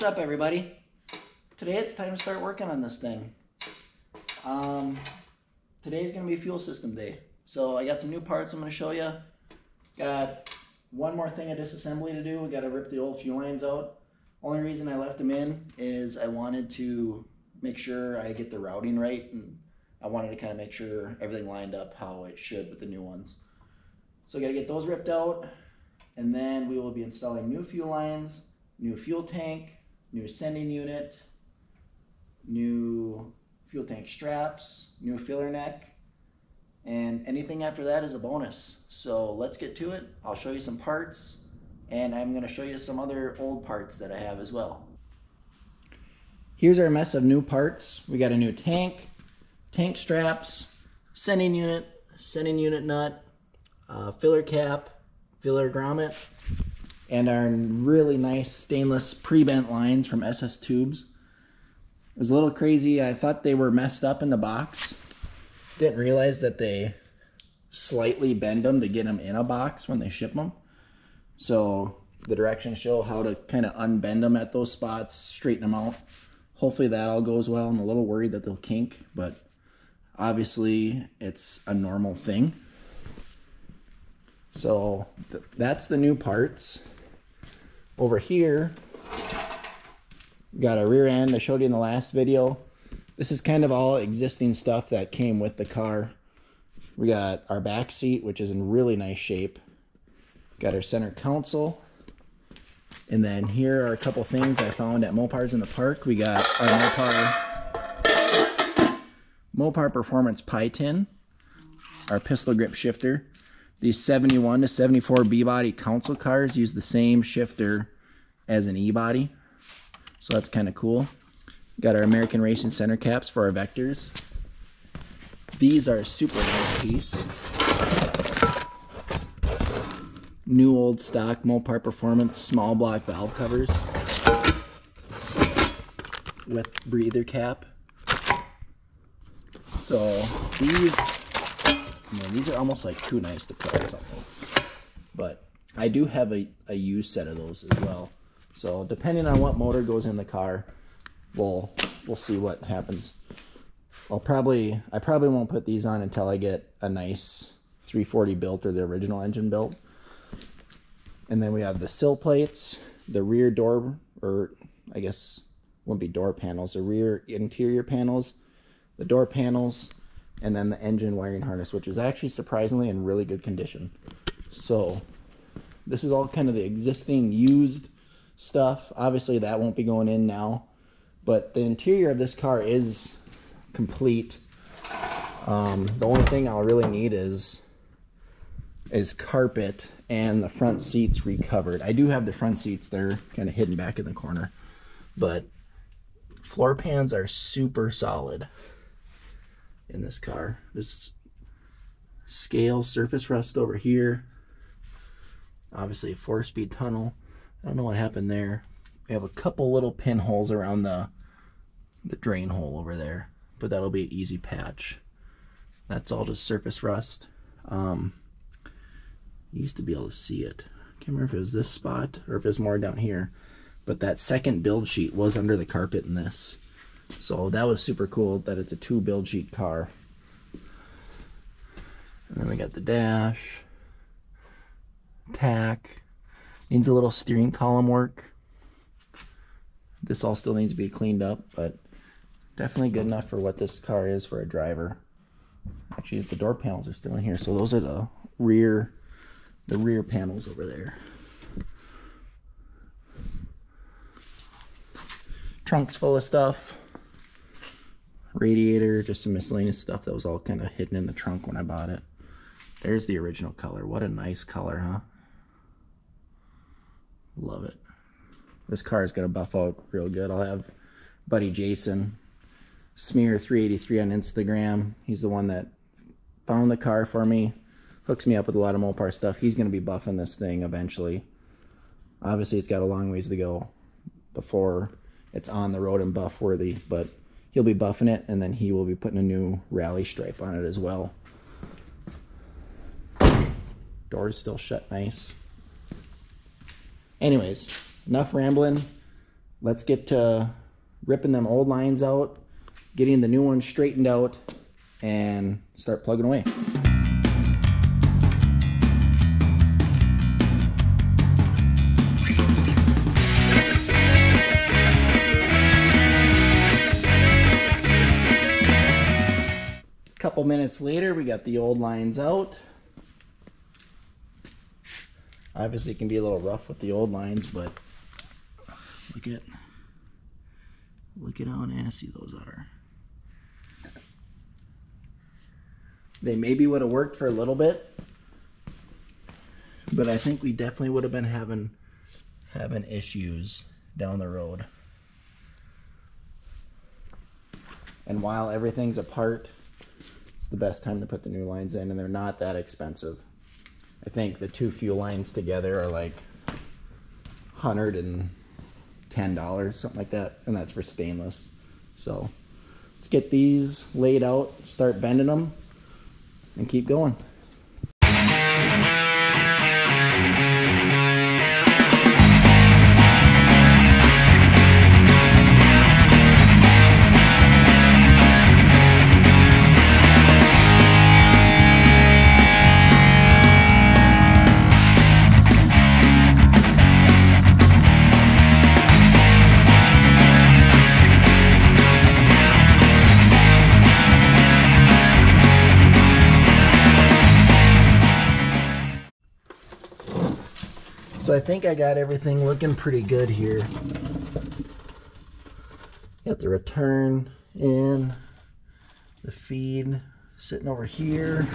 What's up, everybody? Today it's time to start working on this thing. Today's gonna be fuel system day. So I got some new parts I'm gonna show you. Got one more thing of disassembly to do. We gotta rip the old fuel lines out. Only reason I left them in is I wanted to make sure I get the routing right, and I wanted to kind of make sure everything lined up how it should with the new ones. So I gotta get those ripped out, and then we will be installing new fuel lines, new fuel tank, new sending unit, new fuel tank straps, new filler neck, and anything after that is a bonus. So let's get to it. I'll show you some parts, and I'm going to show you some other old parts that I have as well. Here's our mess of new parts. We got a new tank, tank straps, sending unit nut, filler cap, filler grommet, and our really nice stainless pre-bent lines from SS Tubes. It was a little crazy. I thought they were messed up in the box. Didn't realize that they slightly bend them to get them in a box when they ship them. So the directions show how to kind of unbend them at those spots, straighten them out. Hopefully that all goes well. I'm a little worried that they'll kink, but obviously it's a normal thing. So that's the new parts. Over here, got a rear end I showed you in the last video. This is kind of all existing stuff that came with the car. We got our back seat, which is in really nice shape. Got our center console. And then here are a couple things I found at Mopar's in the park. We got our Mopar Performance pie tin, our pistol grip shifter. These 71 to 74 B-body console cars use the same shifter as an E-body, so that's kind of cool. Got our American Racing center caps for our Vectors. These are a super nice piece. New old stock Mopar Performance small block valve covers with breather cap. So these are almost like too nice to put on something. But I do have a used set of those as well. So depending on what motor goes in the car, we'll see what happens. I probably won't put these on until I get a nice 340 built or the original engine built. And then we have the sill plates, the rear door, or I guess won't be door panels, the rear interior panels, the door panels, and then the engine wiring harness, which is actually surprisingly in really good condition. So this is all kind of the existing used stuff. Obviously that won't be going in now, but the interior of this car is complete. The only thing I'll really need is carpet and the front seats recovered. I do have the front seats, they're kind of hidden back in the corner, but floor pans are super solid in this car. Just scale surface rust over here. Obviously a 4-speed tunnel. I don't know what happened there. We have a couple little pinholes around the drain hole over there, but that'll be an easy patch. That's all just surface rust. You used to be able to see it. I can't remember if it was this spot or if it was more down here, but that second build sheet was under the carpet in this. So that was super cool that it's a 2 build sheet car. And then we got the dash, tack, needs a little steering column work. This all still needs to be cleaned up, but definitely good enough for what this car is for a driver. Actually, the door panels are still in here, so those are the rear panels over there. Trunk's full of stuff. Radiator, just some miscellaneous stuff that was all kind of hidden in the trunk when I bought it. There's the original color. What a nice color, huh? Love it. This car is going to buff out real good. I'll have buddy Jason, Smear383 on Instagram. He's the one that found the car for me, hooks me up with a lot of Mopar stuff. He's going to be buffing this thing eventually. Obviously, it's got a long ways to go before it's on the road and buff worthy, but he'll be buffing it, and then he will be putting a new rally stripe on it as well. Door's still shut nice. Anyways, enough rambling. let's get to ripping them old lines out, getting the new ones straightened out, and start plugging away. Couple minutes later, we got the old lines out. Obviously it can be a little rough with the old lines, but look at how nasty those are. They maybe would have worked for a little bit, but I think we definitely would have been having issues down the road. And while everything's apart, it's the best time to put the new lines in, and they're not that expensive. I think the two fuel lines together are like $110, something like that, and that's for stainless. So let's get these laid out, start bending them, and keep going. So I think I got everything looking pretty good here. Got the return in, the feed sitting over here.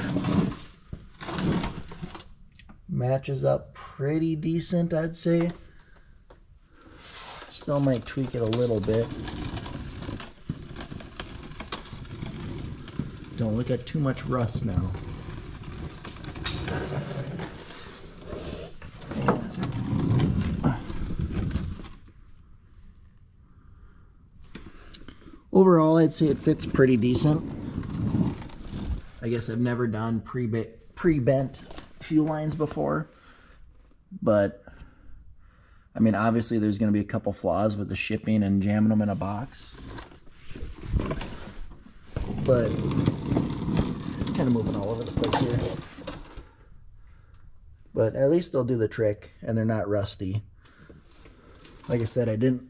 Matches up pretty decent, I'd say. Still might tweak it a little bit. Don't look at too much rust now. Overall, I'd say it fits pretty decent. I guess I've never done pre-bent fuel lines before, but I mean, obviously there's going to be a couple flaws with the shipping and jamming them in a box, but kind of moving all over the place here. But at least they'll do the trick, and they're not rusty. Like I said, I didn't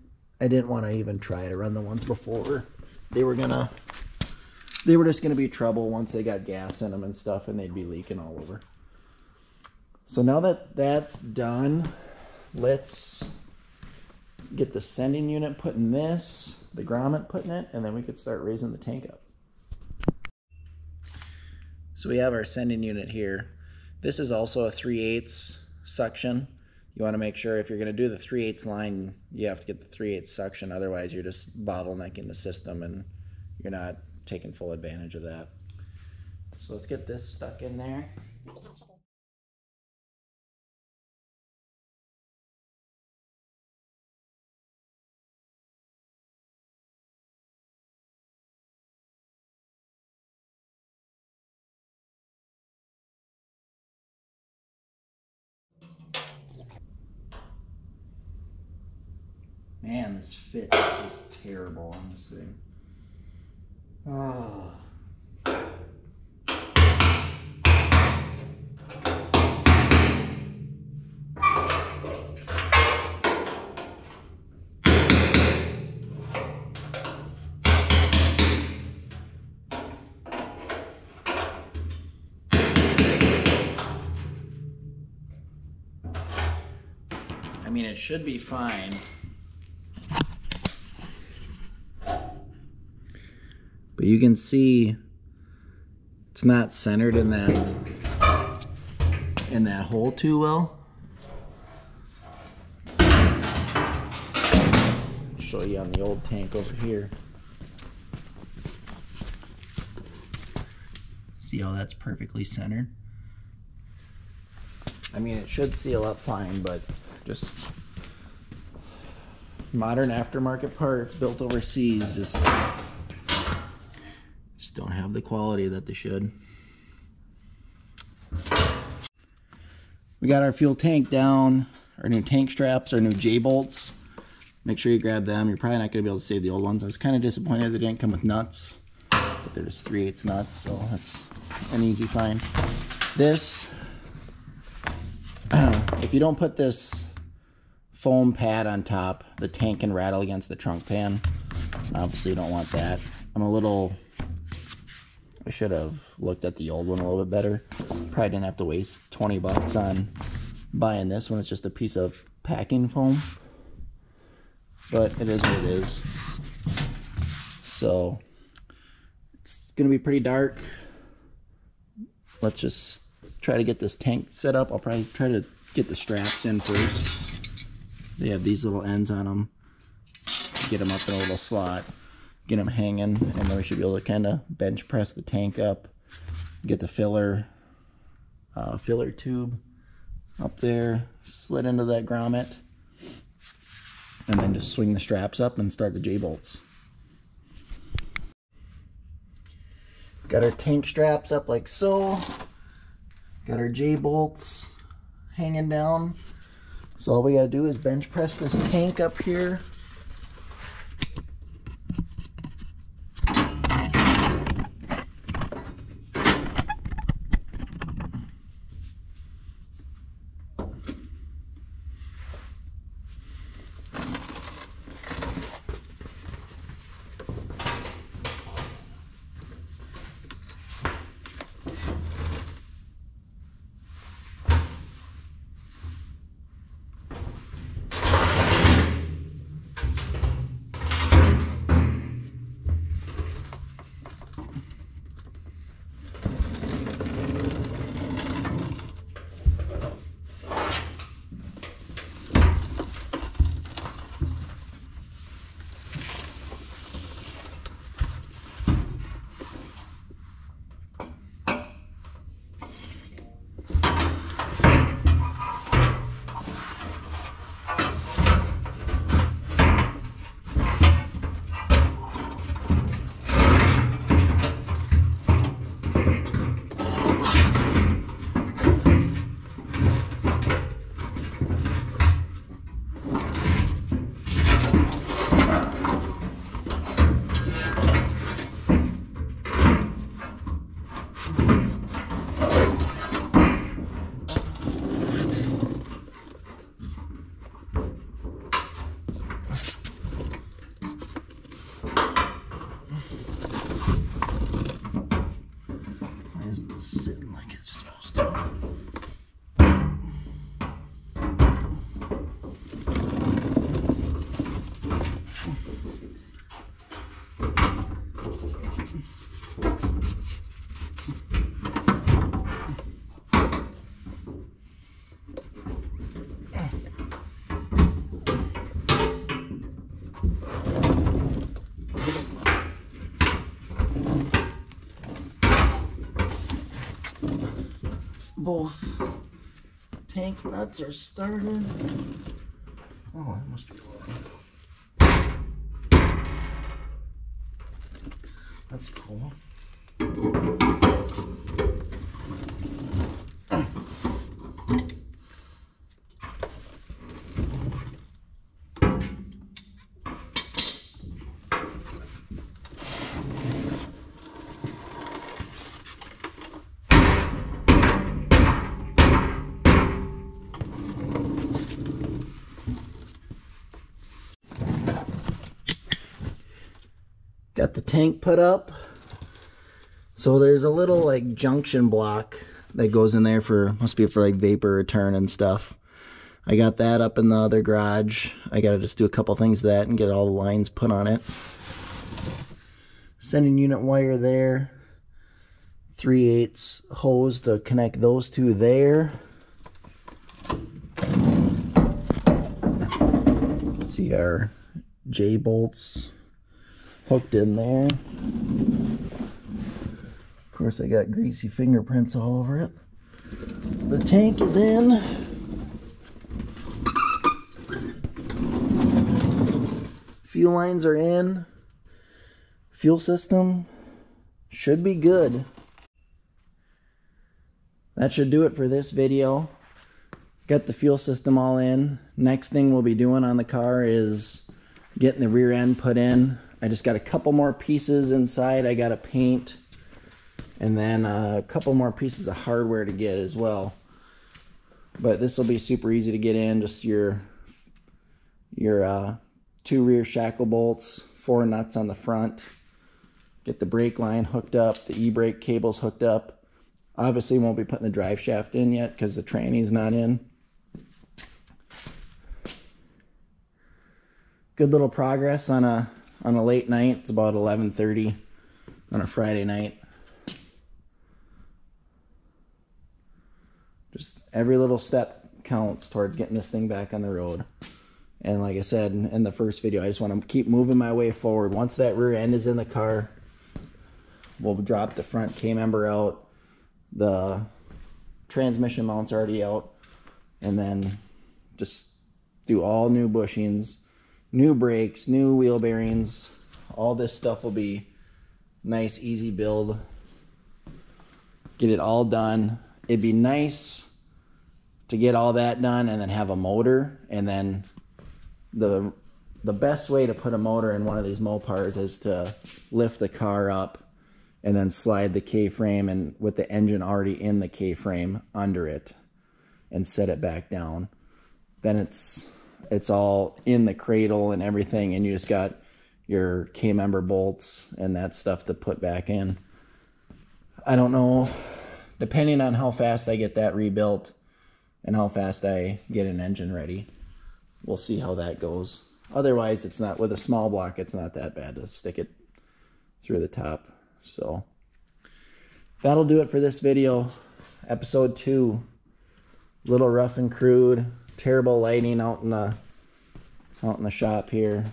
want to even try to run the ones before. They were just gonna be trouble once they got gas in them and stuff, and they'd be leaking all over. So now that that's done, let's get the sending unit put in this, the grommet put in it, and then we could start raising the tank up. So we have our sending unit here. This is also a 3/8 suction. You want to make sure if you're going to do the 3/8 line, you have to get the 3/8 suction. Otherwise, you're just bottlenecking the system and you're not taking full advantage of that. So let's get this stuck in there. Man, this fit is just terrible on this thing. Oh. I mean, it should be fine. But you can see it's not centered in that hole too well. I'll show you on the old tank over here. See how that's perfectly centered? I mean, it should seal up fine, but just modern aftermarket parts built overseas just don't have the quality that they should. We got our fuel tank down, our new tank straps, our new J-bolts. make sure you grab them. You're probably not going to be able to save the old ones. I was kind of disappointed they didn't come with nuts, but they're just 3/8 nuts, so that's an easy find. This, if you don't put this foam pad on top, the tank can rattle against the trunk pan. Obviously you don't want that. I should have looked at the old one a little bit better. Probably didn't have to waste 20 bucks on buying this one. It's just a piece of packing foam, but it is what it is. So it's gonna be pretty dark. Let's just try to get this tank set up. I'll probably try to get the straps in first. They have these little ends on them. Get them up in a little slot, get them hanging, and then we should be able to kind of bench press the tank up, get the filler tube up there, slid into that grommet, and then just swing the straps up and start the J-bolts. Got our tank straps up like so. Got our J-bolts hanging down. So all we gotta do is bench press this tank up here. Sitting like it's supposed to. Both tank nuts are started. Oh, that must be low. That's cool. Got the tank put up. So there's a little like junction block that goes in there for, must be for like vapor return and stuff. I got that up in the other garage. I gotta just do a couple things to that and get all the lines put on it. Sending unit wire there. 3/8 hose to connect those two there. See our J-bolts hooked in there. Of course, I got greasy fingerprints all over it. The tank is in. Fuel lines are in. Fuel system should be good. That should do it for this video. Got the fuel system all in. Next thing we'll be doing on the car is getting the rear end put in. I just got a couple more pieces inside I got to paint, and then a couple more pieces of hardware to get as well. But this will be super easy to get in. Just your 2 rear shackle bolts, 4 nuts on the front. Get the brake line hooked up, the e-brake cables hooked up. Obviously won't be putting the drive shaft in yet because the tranny's not in. Good little progress on a late night. It's about 11:30 on a Friday night. Just every little step counts towards getting this thing back on the road. And like I said in the first video, I just want to keep moving my way forward. Once that rear end is in the car, we'll drop the front K-member out. The transmission mount's already out. And then just do all new bushings, new brakes, new wheel bearings. All this stuff will be nice, easy build. Get it all done. It'd be nice to get all that done and then have a motor. And then the best way to put a motor in one of these Mopars is to lift the car up and then slide the K-frame, and with the engine already in the K-frame under it, and set it back down. Then it's all in the cradle and everything, and you just got your K-member bolts and that stuff to put back in. I don't know, depending on how fast I get that rebuilt and how fast I get an engine ready, we'll see how that goes. Otherwise, it's not, with a small block, it's not that bad to stick it through the top. So that'll do it for this video. Episode 2. Little rough and crude. Terrible lighting out in the shop here.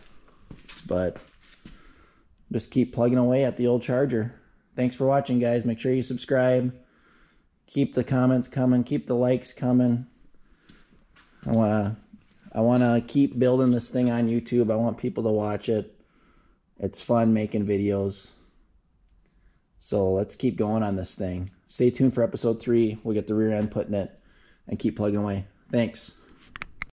But just keep plugging away at the old Charger. Thanks for watching, guys. Make sure you subscribe. Keep the comments coming. Keep the likes coming. I wanna keep building this thing on YouTube. I want people to watch it. It's fun making videos. So let's keep going on this thing. Stay tuned for episode 3. We'll get the rear end put in it and keep plugging away. Thanks.